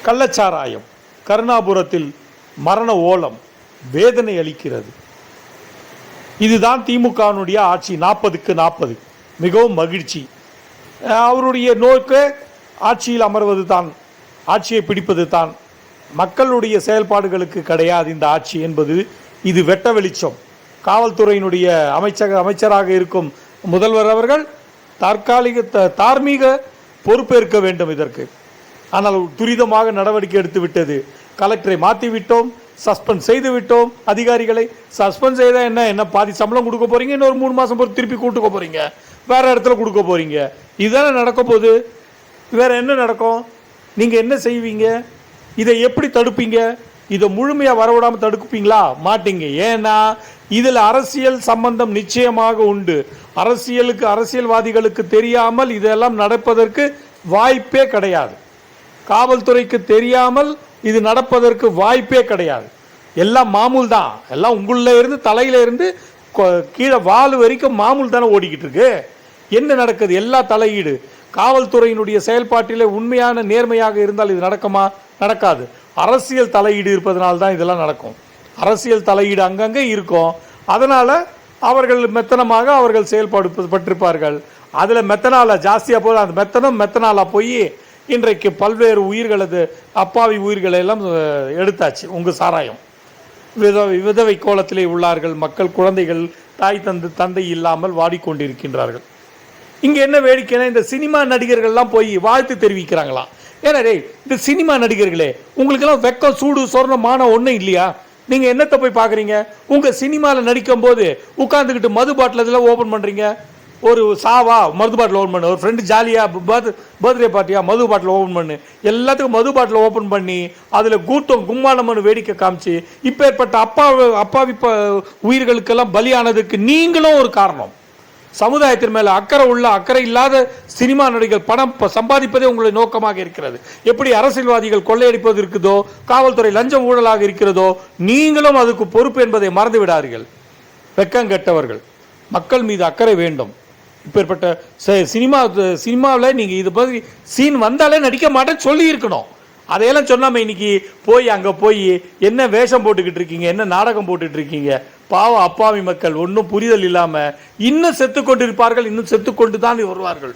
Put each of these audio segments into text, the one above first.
கள்ளச்சாராயம் கருணாபுரத்தில் மரண ஓலம் வேதனை அளிக்கிறது. இதுதான் திமுகவினுடைய ஆட்சி. 40க்கு 40 மிகவும் மகிழ்ச்சி. அவருடைய நோக்கு ஆட்சியில் அமர்வது தான், ஆட்சியை பிடிப்பது தான். மக்களுடைய செயல்பாடுகளுக்கு கிடையாது இந்த ஆட்சி என்பது இது வெட்ட வெளிச்சம். காவல்துறையினுடைய அமைச்சராக இருக்கும் முதல்வர் அவர்கள் தார்மீக பொறுப்பேற்க வேண்டும் இதற்கு. ஆனால் துரிதமாக நடவடிக்கை எடுத்து விட்டது. கலெக்டரை மாற்றி விட்டோம், சஸ்பெண்ட் செய்து விட்டோம். அதிகாரிகளை சஸ்பெண்ட் செய்தால் என்ன பாதி சம்பளம் கொடுக்க போறீங்க, இன்னொரு 3 மாதம் பொறுத்து திருப்பி கூட்டுக்க போறீங்க, வேற இடத்துல கொடுக்க போறீங்க. இதுதானே நடக்க போகுது. வேற என்ன நடக்கும்? நீங்க என்ன செய்வீங்க? இதை எப்படி தடுப்பீங்க? இதை முழுமையாக வரவிடாமல் தடுப்பீங்களா? மாட்டீங்க. ஏன்னா இதில் அரசியல் சம்பந்தம் நிச்சயமாக உண்டு. அரசியல்வாதிகளுக்கு தெரியாமல் இதெல்லாம் நடப்பதற்கு வாய்ப்பே கிடையாது. காவல்துறைக்கு தெரியாமல் இது நடப்பதற்கு வாய்ப்பே கிடையாது. எல்லாம் மாமூல் தான். எல்லாம் உங்களில் இருந்து தலையில இருந்து கீழே வால் வரைக்கும் மாமூல் தானே ஓடிக்கிட்டு இருக்கு. என்ன நடக்குது? எல்லா தலையீடு. காவல்துறையினுடைய செயல்பாட்டிலே உண்மையான நேர்மையாக இருந்தால் இது நடக்குமா? நடக்காது. அரசியல் தலையீடு இருப்பதனால தான் இதெல்லாம் நடக்கும். அரசியல் தலையீடு அங்கங்கே இருக்கும். அதனால அவர்கள் மெத்தனமாக அவர்கள் செயல்பட்டிருப்பார்கள். அதில் மெத்தனால ஜாஸ்தியாக போய் அந்த மெத்தனாலா போய் இன்றைக்கு பல்வேறு உயிர்களது அப்பாவி உயிர்களை எல்லாம் எடுத்தாச்சு. உங்கள் சாராயம் விதவை கோலத்திலே உள்ளார்கள் மக்கள். குழந்தைகள் தாய் தந்தை இல்லாமல் வாடிக்கொண்டிருக்கின்றார்கள். இங்கே என்ன வேடிக்கைன்னா, இந்த சினிமா நடிகர்கள்லாம் போய் வாழ்த்து தெரிவிக்கிறாங்களாம். ஏன்னா இந்த சினிமா நடிகர்களே, உங்களுக்கெல்லாம் வெக்கம் சூடு சொர்ணம் மானம் ஒன்றும் இல்லையா? நீங்கள் என்னத்தை போய் பார்க்குறீங்க? உங்கள் சினிமாவில் நடிக்கும் போது உட்காந்துக்கிட்டு மது பாட்டில் இதெல்லாம் ஓப்பன் பண்ணுறீங்க. ஒரு சாவா மது பாட்டில் ஓப்பன் பண்ணு, ஒரு ஃப்ரெண்டு ஜாலியாக பர்த்டே பார்ட்டியா மது பாட்டில் ஓப்பன் பண்ணு, எல்லாத்துக்கும் மது பாட்டில் ஓப்பன் பண்ணி அதில் கூட்டம் கும்மாளம்னு வேடிக்கை காமிச்சு இப்பேற்பட்ட அப்பாவி உயிர்களுக்கெல்லாம் பலியானதுக்கு நீங்களும் ஒரு காரணம். சமுதாயத்தின் மேலே அக்கறை இல்லாத சினிமா நடிகர்கள் பணம் சம்பாதிப்பதே உங்களுடைய நோக்கமாக இருக்கிறது. எப்படி அரசியல்வாதிகள் கொள்ளையடிப்பது இருக்குதோ, காவல்துறை லஞ்சம் ஊழலாக இருக்கிறதோ, நீங்களும் அதுக்கு பொறுப்பு என்பதை மறந்து விடாதீர்கள். வெக்கங்கெட்டவர்கள். மக்கள் மீது அக்கறை வேண்டும். இப்பேற்பட்ட சினிமாவில் நீங்கள் இது மாதிரி சீன் வந்தாலே நடிக்க மாட்டேன்னு சொல்லி இருக்கணும். அதையெல்லாம் சொல்லாமல் இன்னைக்கு போய் அங்கே போய் என்ன வேஷம் போட்டுக்கிட்டு இருக்கீங்க, என்ன நாடகம் போட்டுட்டு இருக்கீங்க. பாவம் அப்பாவி மக்கள் ஒன்றும் புரிதல் இல்லாமல் இன்னும் செத்துக்கொண்டு இருப்பார்கள், இன்னும் செத்துக்கொண்டு தான் வருவார்கள்.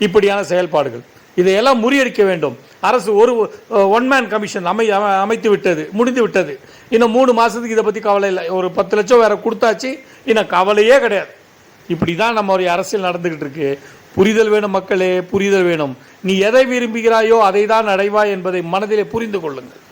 இப்படியான செயல்பாடுகள் இதையெல்லாம் முறியடிக்க வேண்டும். அரசு ஒரு ஒன்-மேன் கமிஷன் அமைத்து விட்டது, முடிந்து விட்டது. இன்னும் 3 மாதத்துக்கு இதை பற்றி கவலை இல்லை. ஒரு 10 லட்சம் வேற கொடுத்தாச்சு, இன்னும் கவலையே கிடையாது. இப்படி தான் நம்மளுடைய அரசியல் நடந்துக்கிட்டு இருக்கு. புரிதல் வேணும் மக்களே, புரிதல் வேணும். நீ எதை விரும்புகிறாயோ அதை தான் அடைவாய் என்பதை மனதிலே புரிந்து கொள்ளுங்கள்.